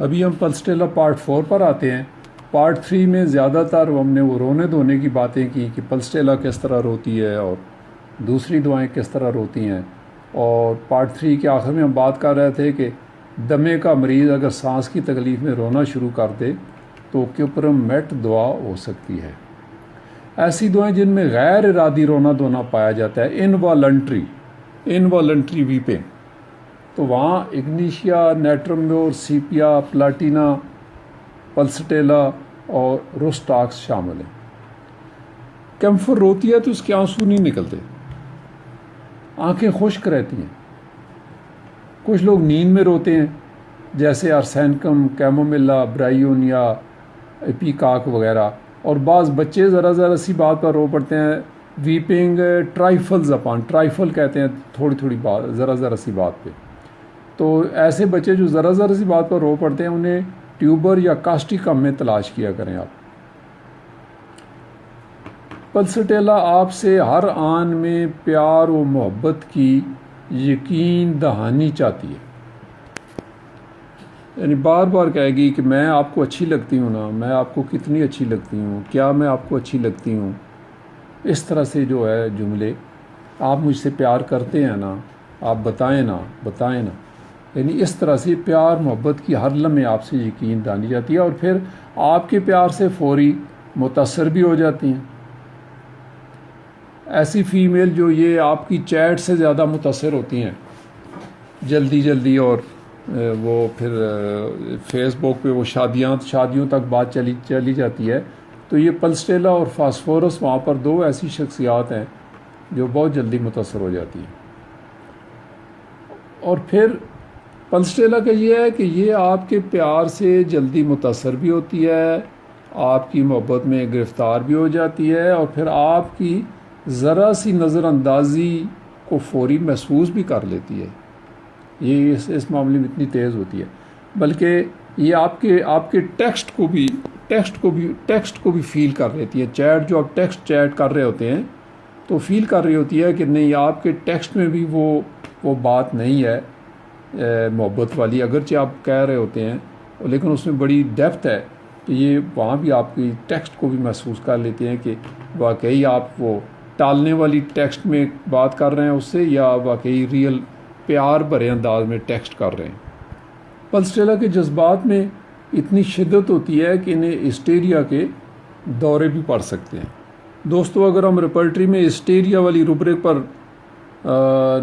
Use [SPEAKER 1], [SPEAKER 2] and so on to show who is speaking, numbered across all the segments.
[SPEAKER 1] ابھی ہم پلسٹیلا پارٹ 4 پر آتے ہیں. پارٹ 3 میں زیادہ تر ہم نے وہ رونے دھونے کی باتیں کی کہ پلسٹیلا کس طرح روتی ہے اور دوسری دعائیں کس طرح روتی ہیں. اور پارٹ 3 کے آخر میں ہم بات کر رہے تھے کہ دمے کا مریض اگر سانس کی تکلیف میں رونا شروع کر دے تو کیپرم میٹ دعا ہو سکتی ہے. ایسی دعائیں جن میں غیر ارادی رونا دھونا پایا جاتا ہے، انوالنٹری ویپنگ، تو وہاں اگنیشیا، نیٹرمور، سیپیا، پلاٹینا، پلسٹیلا اور روسٹاکس شامل ہیں. کیمفر روتی ہے تو اس کے آنسو نہیں نکلتے، آنکھیں خشک رہتی ہیں. کچھ لوگ نیند میں روتے ہیں جیسے ارسینکم، کیمومیلا، برائیونیا، ایپیکاک وغیرہ. اور بعض بچے ذرا سی بات پر رو پڑتے ہیں. ویپنگ ٹرائفلز اپان، ٹرائفل کہتے ہیں تھوڑی بات، ذرا سی بات پہ. تو ایسے بچے جو ذرا سی بات پر رو پڑتے ہیں انہیں ٹیوبر یا کاسٹیکم میں تلاش کیا کریں آپ. پلسٹیلا آپ سے ہر آن میں پیار و محبت کی یقین دہانی چاہتی ہے، یعنی بار بار کہے گی کہ میں آپ کو اچھی لگتی ہوں نا، میں آپ کو کتنی اچھی لگتی ہوں، کیا میں آپ کو اچھی لگتی ہوں. اس طرح سے جو ہے جملے، آپ مجھ سے پیار کرتے ہیں نا، آپ بتائیں نا. یعنی اس طرح سے پیار محبت کی ہر لمحے آپ سے یقین دہانی جاتی ہے اور پھر آپ کے پیار سے فوری متاثر بھی ہو جاتی ہیں. ایسی فیمیل جو یہ آپ کی چیٹ سے زیادہ متاثر ہوتی ہیں جلدی اور وہ پھر فیس بک پہ وہ شادیوں تک بات چلی جاتی ہے، تو یہ پلسٹیلا اور فاسفورس وہاں پر دو ایسی شخصیات ہیں جو بہت جلدی متاثر ہو جاتی ہیں. اور پھر پلسٹیلا کا یہ ہے کہ یہ آپ کے پیار سے جلدی متاثر بھی ہوتی ہے، آپ کی محبت میں گرفتار بھی ہو جاتی ہے اور پھر آپ کی ذرا سی نظر اندازی کو فوری محسوس بھی کر لیتی ہے. یہ اس معاملے میں اتنی تیز ہوتی ہے، بلکہ یہ آپ کے ٹیکسٹ کو بھی فیل کر لیتی ہے. چیٹ جو آپ ٹیکسٹ چیٹ کر رہے ہوتے ہیں تو فیل کر رہی ہوتی ہے کہ نہیں، آپ کے ٹیکسٹ میں بھی وہ بات نہیں ہے محبت والی، اگرچہ آپ کہہ رہے ہوتے ہیں لیکن اس میں بڑی ڈیپتھ ہے. کہ یہ وہاں بھی آپ کی ٹیکسٹ کو بھی محسوس کر لیتے ہیں کہ واقعی آپ وہ ٹالنے والی ٹیکسٹ میں بات کر رہے ہیں اس سے یا واقعی ریئل پیار بھرے انداز میں ٹیکسٹ کر رہے ہیں. پلسٹیلا کے جذبات میں اتنی شدت ہوتی ہے کہ انہیں ہسٹیریا کے دورے بھی پڑ سکتے ہیں. دوستو، اگر ہم ریپرٹری میں ہسٹیریا والی روبرک پر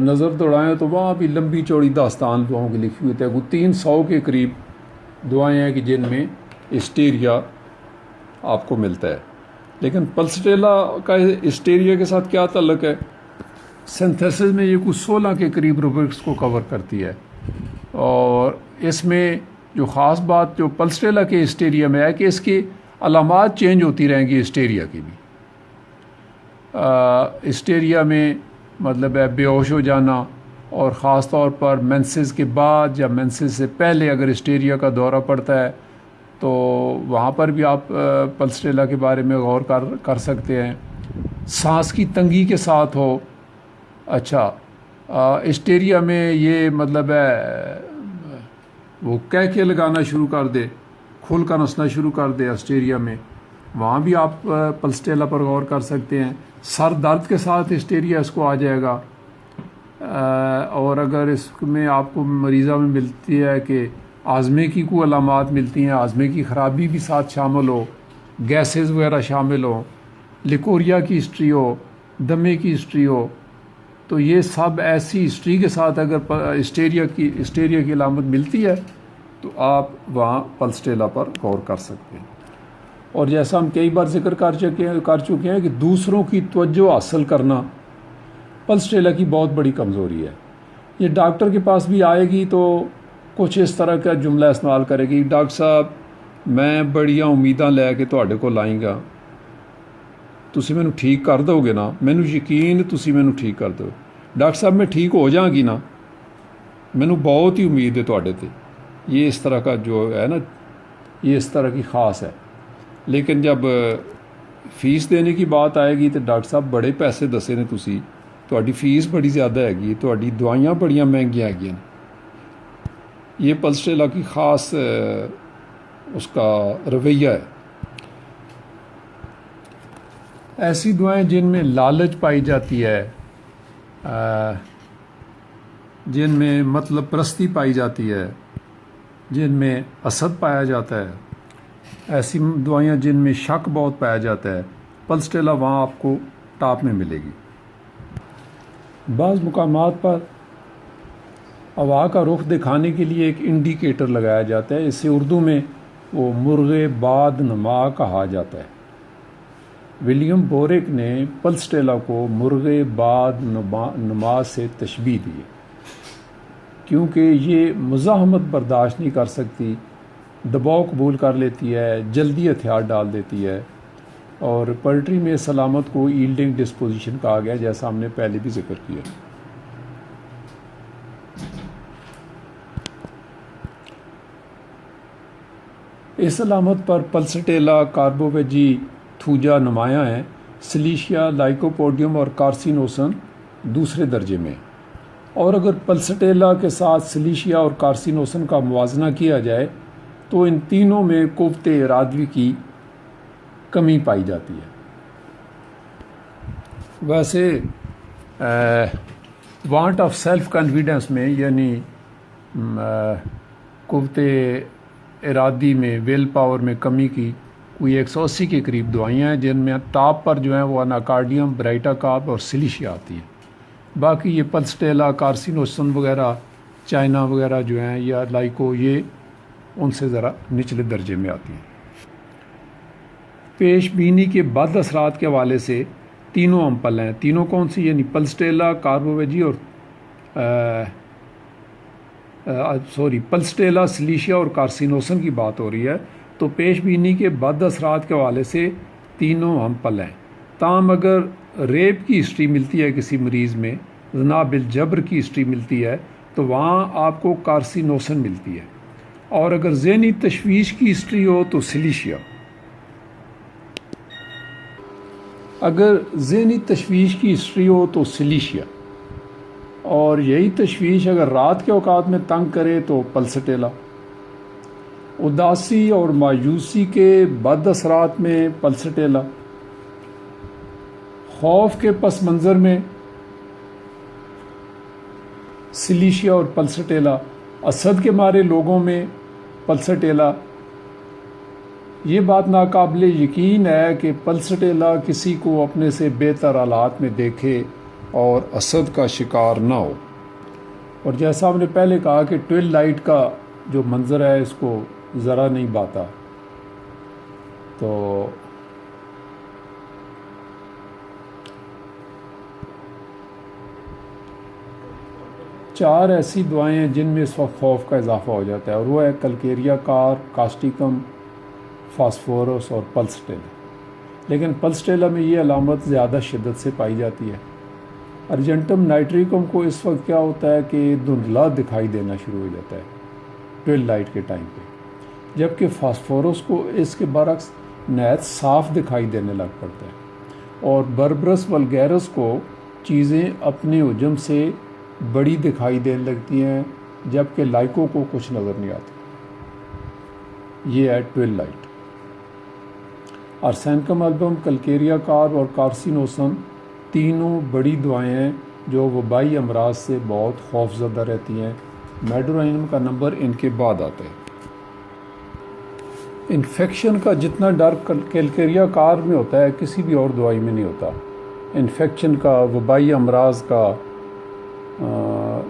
[SPEAKER 1] نظر دوڑائیں تو وہاں بھی لمبی چوڑی داستان دعاؤں کی لکھی ہوئی ہے. وہ 300 کے قریب دعائیں ہیں کہ جن میں ہسٹیریا آپ کو ملتا ہے. لیکن پلسٹیلا کا ہسٹیریا کے ساتھ کیا تعلق ہے؟ سنتھیسس میں یہ کچھ 16 کے قریب روبرکس کو کور کرتی ہے، اور اس میں جو خاص بات جو پلسٹیلا کے ہسٹیریا میں ہے کہ اس کی علامات چینج ہوتی رہیں گی. ہسٹیریا کی بھی ہسٹیریا میں مطلب ہے بے ہوش ہو جانا، اور خاص طور پر مینسز کے بعد یا مینسز سے پہلے اگر ہسٹیریا کا دورہ پڑتا ہے تو وہاں پر بھی آپ پلسٹیلا کے بارے میں غور کر سکتے ہیں. سانس کی تنگی کے ساتھ ہو، اچھا ہسٹیریا میں یہ مطلب ہے وہ کہہ کے لگانا شروع کر دے، کھل کر ہنسنا شروع کر دے ہسٹیریا میں، وہاں بھی آپ پلسٹیلا پر غور کر سکتے ہیں. سر درد کے ساتھ ہسٹیریا اس کو آ جائے گا. اور اگر اس میں آپ کو مریضہ میں ملتی ہے کہ آزمے کی کوئی علامات ملتی ہیں، آزمے کی خرابی بھی ساتھ شامل ہو، گیسز وغیرہ شامل ہو، لیکوریا کی ہسٹری ہو، دمے کی ہسٹری ہو، تو یہ سب ایسی ہسٹری کے ساتھ اگر ہسٹیریا کی علامت ملتی ہے تو آپ وہاں پلسٹیلا پر غور کر سکتے ہیں. اور جیسا ہم کئی بار ذکر کر چکے ہیں کہ دوسروں کی توجہ حاصل کرنا پلسٹیلا کی بہت بڑی کمزوری ہے. یہ ڈاکٹر کے پاس بھی آئے گی تو کچھ اس طرح کا جملہ استعمال کرے گی، ڈاکٹر صاحب میں بڑیاں امیداں لے کے تواڈے کول آئیں گا، تسی مینوں ٹھیک کر دو گے نا، مینوں یقین تسی مینوں ٹھیک کر دو. ڈاکٹر صاحب میں ٹھیک ہو جاؤں گی نا، مینوں بہت ہی امید ہے تواڈے تے. یہ اس طرح کا جو ہے نا، یہ اس طرح کی خاص ہے. لیکن جب فیس دینے کی بات آئے گی تو ڈاکٹر صاحب بڑے پیسے دسے نے تسی، تواڈی فیس بڑی زیادہ ہے گی، تواڈی دوائیاں بڑیاں مہنگیاں ہیں. یہ پلسٹیلا کی خاص اس کا رویہ ہے۔ ایسی دعائیں جن میں لالچ پائی جاتی ہے، جن میں مطلب پرستی پائی جاتی ہے، جن میں حسد پایا جاتا ہے، ایسی دعائیں جن میں شک بہت پایا جاتا ہے، پلسٹیلا وہاں آپ کو ٹاپ میں ملے گی۔ بعض مقامات پر ہوا کا رخ دکھانے کے لیے ایک انڈیکیٹر لگایا جاتا ہے، اسے اردو میں وہ مرغ باد نما کہا جاتا ہے۔ ولیم بورک نے پلسٹیلا کو مرغ باد نما سے تشبیہ دی ہے، کیونکہ یہ مزاحمت برداشت نہیں کر سکتی، دباؤ قبول کر لیتی ہے، جلدی ہتھیار ڈال دیتی ہے، اور پولٹری میں اس علامت کو ایلڈنگ ڈسپوزیشن کہا گیا، جیسا ہم نے پہلے بھی ذکر کیا۔ اس علامت پر پلسٹیلا کاربوویجی تھوجا نمایاں ہیں، سلیشیا لائکوپوڈیم اور کارسینوسن دوسرے درجے میں، اور اگر پلسٹیلا کے ساتھ سلیشیا اور کارسینوسن کا موازنہ کیا جائے تو ان تینوں میں قوت ارادی کی کمی پائی جاتی ہے۔ ویسے وانٹ آف سیلف کانفیڈنس میں، یعنی قوت ارادی میں، ویل پاور میں کمی کی کوئی 180 کے قریب دعائیں ہیں، جن میں ٹاپ پر جو ہیں وہ اناکارڈیم، برائٹا کارپ اور سلیشیا آتی ہیں۔ باقی یہ پلسٹیلا، کارسینوسن وغیرہ، چائنا وغیرہ جو ہیں یا لائکو، یہ ان سے ذرا نچلے درجے میں آتی ہیں۔ پیش بینی کے بد اثرات کے حوالے سے تینوں امپل ہیں، تینوں کون سی؟ یعنی پلسٹیلا، کاربوویجی اور پلسٹیلا، سلیشیا اور کارسینوسن کی بات ہو رہی ہے، تو پیش بینی کے بد اثرات کے حوالے سے تینوں امپل ہیں۔ تاہم اگر ریپ کی ہسٹری ملتی ہے کسی مریض میں، زنا بالجبر کی ہسٹری ملتی ہے، تو وہاں آپ کو کارسینوسن ملتی ہے، اور اگر ذہنی تشویش کی ہسٹری ہو تو سلیشیا۔ اگر ذہنی تشویش کی ہسٹری ہو تو سلیشیا، اور یہی تشویش اگر رات کے اوقات میں تنگ کرے تو پلسٹیلا۔ اداسی اور مایوسی کے بد اثرات میں پلسٹیلا، خوف کے پس منظر میں سلیشیا اور پلسٹیلا، اسد کے مارے لوگوں میں پلسٹیلا۔ یہ بات ناقابل یقین ہے کہ پلسٹیلا کسی کو اپنے سے بہتر حالات میں دیکھے اور اسد کا شکار نہ ہو، اور جیسا ہم نے پہلے کہا کہ ٹویل لائٹ کا جو منظر ہے اس کو ذرا نہیں باتا۔ تو چار ایسی دعائیں ہیں جن میں اس وقت خوف کا اضافہ ہو جاتا ہے، اور وہ ہے کلکیریا کار، کاسٹیکم، فاسفورس اور پلسٹیلا۔ لیکن پلسٹیلا میں یہ علامت زیادہ شدت سے پائی جاتی ہے۔ ارجنٹم نائٹریکم کو اس وقت کیا ہوتا ہے کہ دھندلا دکھائی دینا شروع ہو جاتا ہے ٹویل لائٹ کے ٹائم پہ، جبکہ فاسفورس کو اس کے برعکس نہایت صاف دکھائی دینے لگ پڑتا ہے، اور بربرس ولگیرس کو چیزیں اپنے حجم سے بڑی دکھائی دینے لگتی ہیں، جبکہ لائکو کو کچھ نظر نہیں آتا۔ یہ ہے ٹویل لائٹ۔ ارسینکم البم، کلکیریا کارب اور کارسینوسن تینوں بڑی دعائیں ہیں جو وبائی امراض سے بہت خوف زدہ رہتی ہیں۔ میڈورائنم کا نمبر ان کے بعد آتا ہے۔ انفیکشن کا جتنا ڈر کلکیریا کار میں ہوتا ہے کسی بھی اور دوائی میں نہیں ہوتا۔ انفیکشن کا، وبائی امراض کا،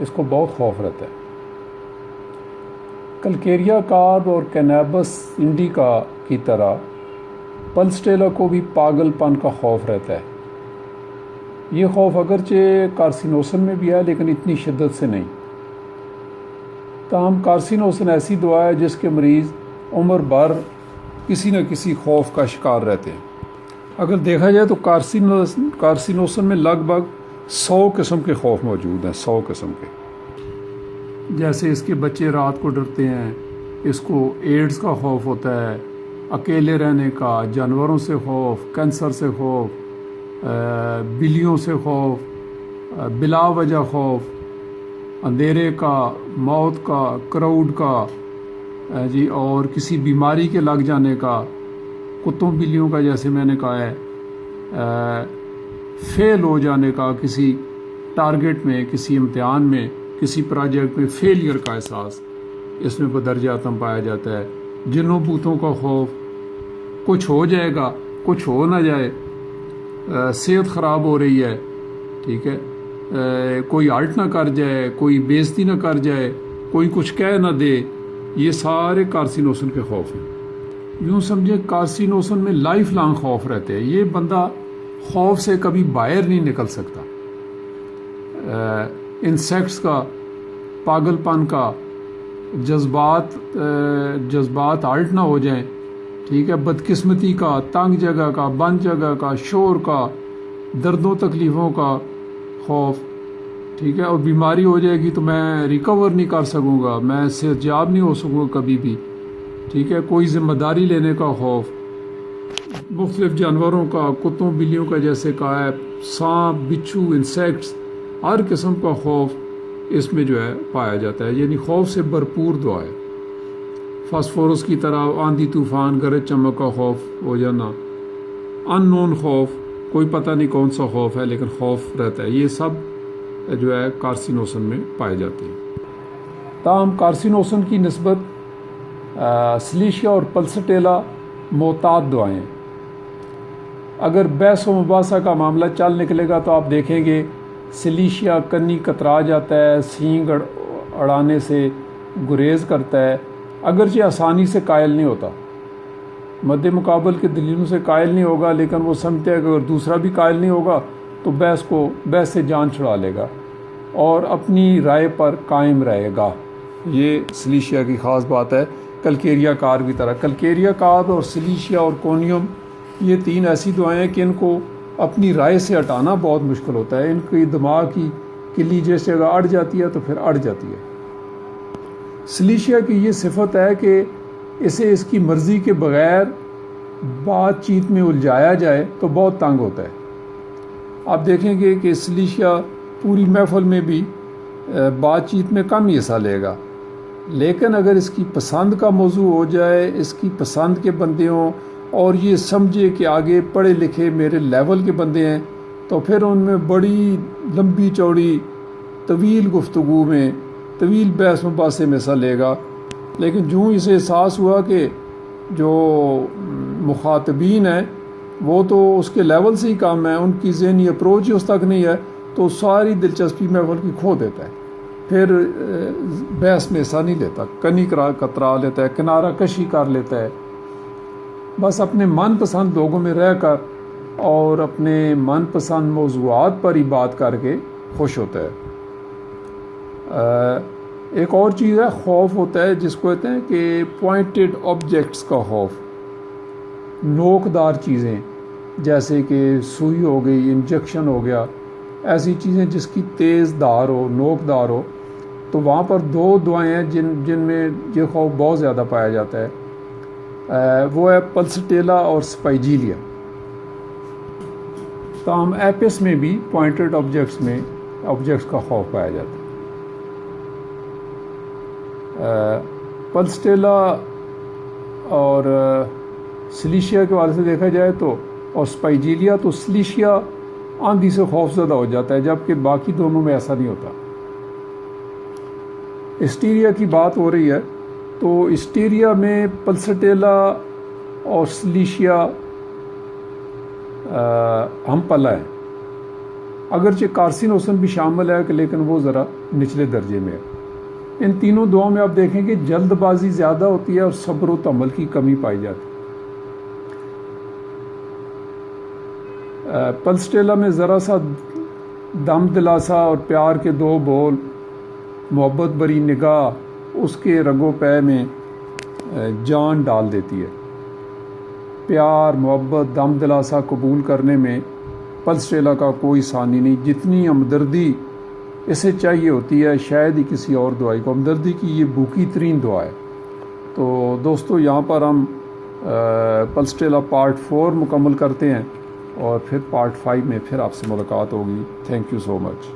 [SPEAKER 1] اس کو بہت خوف رہتا ہے۔ کلکیریا کارب اور کینابس انڈیکا کی طرح پلسٹیلا کو بھی پاگل پن کا خوف رہتا ہے۔ یہ خوف اگرچہ کارسینوسن میں بھی ہے لیکن اتنی شدت سے نہیں۔ تاہم کارسینوسن ایسی دوا ہے جس کے مریض عمر بھر کسی نہ کسی خوف کا شکار رہتے ہیں۔ اگر دیکھا جائے تو کارسینوسن میں لگ بھگ 100 قسم کے خوف موجود ہیں، 100 قسم کے۔ جیسے اس کے بچے رات کو ڈرتے ہیں، اس کو ایڈز کا خوف ہوتا ہے، اکیلے رہنے کا، جانوروں سے خوف، کینسر سے خوف، بلیوں سے خوف، بلا وجہ خوف، اندھیرے کا، موت کا، کراؤڈ کا جی، اور کسی بیماری کے لگ جانے کا، کتوں بلیوں کا جیسے میں نے کہا ہے، فیل ہو جانے کا، کسی ٹارگٹ میں، کسی امتحان میں، کسی پروجیکٹ میں فیلئر کا احساس اس میں بدرجہ اتم پایا جاتا ہے۔ جنوں بوتوں کا خوف، کچھ ہو جائے گا، کچھ ہو نہ جائے، صحت خراب ہو رہی ہے، ٹھیک ہے، کوئی الٹ نہ کر جائے، کوئی بےعزتی نہ کر جائے، کوئی کچھ کہہ نہ دے، یہ سارے کارسینوسن کے خوف ہیں۔ یوں سمجھے کارسینوسن میں لائف لانگ خوف رہتے ہیں، یہ بندہ خوف سے کبھی باہر نہیں نکل سکتا۔ انسیکٹس کا، پاگل پن کا، جذبات الٹ نہ ہو جائیں، ٹھیک ہے، بدقسمتی کا، تنگ جگہ کا، بند جگہ کا، شور کا، دردوں تکلیفوں کا خوف، ٹھیک ہے، اور بیماری ہو جائے گی تو میں ریکور نہیں کر سکوں گا، میں صحت یاب نہیں ہو سکوں گا کبھی بھی، ٹھیک ہے، کوئی ذمہ داری لینے کا خوف، مختلف جانوروں کا، کتوں بلیوں کا جیسے کہا ہے، سانپ، بچھو، انسیکٹس، ہر قسم کا خوف اس میں جو ہے پایا جاتا ہے، یعنی خوف سے بھرپور دعا ہے۔ فاسفورس کی طرح آندھی طوفان، گرج چمک کا خوف ہو جانا، ان نون خوف، کوئی پتہ نہیں کون سا خوف ہے لیکن خوف رہتا ہے، یہ سب جو ہے کارسینوسن میں پائے جاتے ہیں۔ تاہم کارسینوسن کی نسبت سلیشیا اور پلسٹیلا معتاد دعائیں ہیں۔ اگر بحث و مباحثہ کا معاملہ چل نکلے گا تو آپ دیکھیں گے سلیشیا کنی کترا جاتا ہے، سینگ اڑانے سے گریز کرتا ہے، اگرچہ آسانی سے قائل نہیں ہوتا، مد مقابل کے دلیلوں سے قائل نہیں ہوگا، لیکن وہ سمجھتے ہیں کہ اگر دوسرا بھی قائل نہیں ہوگا تو بحث سے جان چھڑا لے گا اور اپنی رائے پر قائم رہے گا۔ یہ سلیشیا کی خاص بات ہے، کلکیریا کار کی طرح۔ کلکیریا کار اور سلیشیا اور کونیم یہ تین ایسی دعائیں ہیں کہ ان کو اپنی رائے سے ہٹانا بہت مشکل ہوتا ہے، ان کی دماغ کی کلی جیسے اگر اڑ جاتی ہے تو پھر اڑ جاتی ہے۔ سلیشیا کی یہ صفت ہے کہ اسے اس کی مرضی کے بغیر بات چیت میں الجھایا جائے تو بہت تنگ ہوتا ہے۔ آپ دیکھیں گے کہ سلیشیا پوری محفل میں بھی بات چیت میں کم ہی حصہ لے گا، لیکن اگر اس کی پسند کا موضوع ہو جائے، اس کی پسند کے بندے ہوں اور یہ سمجھے کہ آگے پڑھے لکھے میرے لیول کے بندے ہیں تو پھر ان میں بڑی لمبی چوڑی طویل گفتگو میں، طویل بحث مباحثے میں حصہ لے گا، لیکن جو اسے احساس ہوا کہ جو مخاطبین ہیں وہ تو اس کے لیول سے ہی کم ہے، ان کی ذہنی اپروچ ہی اس تک نہیں ہے، تو ساری دلچسپی محفل کی کھو دیتا ہے، پھر بحث میں حصہ نہیں لیتا، کنی کترا لیتا ہے، کنارہ کشی کر لیتا ہے، بس اپنے من پسند لوگوں میں رہ کر اور اپنے من پسند موضوعات پر ہی بات کر کے خوش ہوتا ہے۔ ایک اور چیز ہے، خوف ہوتا ہے جس کو کہتے ہیں کہ پوائنٹڈ آبجیکٹس کا خوف، نوکدار چیزیں جیسے کہ سوئی ہو گئی، انجیکشن ہو گیا، ایسی چیزیں جس کی تیز دھار ہو، نوکدار ہو، تو وہاں پر دو دعائیں ہیں جن میں یہ خوف بہت زیادہ پایا جاتا ہے، وہ ہے پلسٹیلا اور سپائجیلیا۔ تاہم ایپس میں بھی پوائنٹڈ آبجیکٹس کا خوف پایا جاتا ہے۔ پلسٹیلا اور سلیشیا کے حوالے سے دیکھا جائے تو، اور سپائجیلیا، تو سلیشیا آندھی سے خوف زدہ ہو جاتا ہے جبکہ باقی دونوں میں ایسا نہیں ہوتا۔ اسٹیریا کی بات ہو رہی ہے تو اسٹیریا میں پلسٹیلا اور سلیشیا ہم پلہ ہیں، اگرچہ کارسینوسن بھی شامل ہے لیکن وہ ذرا نچلے درجے میں ہے۔ ان تینوں دعاؤں میں آپ دیکھیں کہ جلد بازی زیادہ ہوتی ہے اور صبر و تحمل کی کمی پائی جاتی ہے۔ پلسٹیلا میں ذرا سا دم دلاسا اور پیار کے دو بول، محبت بری نگاہ اس کے رگو پے میں جان ڈال دیتی ہے۔ پیار، محبت، دم دلاسا قبول کرنے میں پلسٹیلا کا کوئی ثانی نہیں، جتنی ہمدردی اسے چاہیے ہوتی ہے شاید ہی کسی اور دعائی کو۔ ہمدردی کی یہ بھوکی ترین دعا ہے۔ تو دوستو یہاں پر ہم پلسٹیلا پارٹ 4 مکمل کرتے ہیں اور پھر پارٹ 5 میں پھر آپ سے ملاقات ہوگی۔ Thank you so much.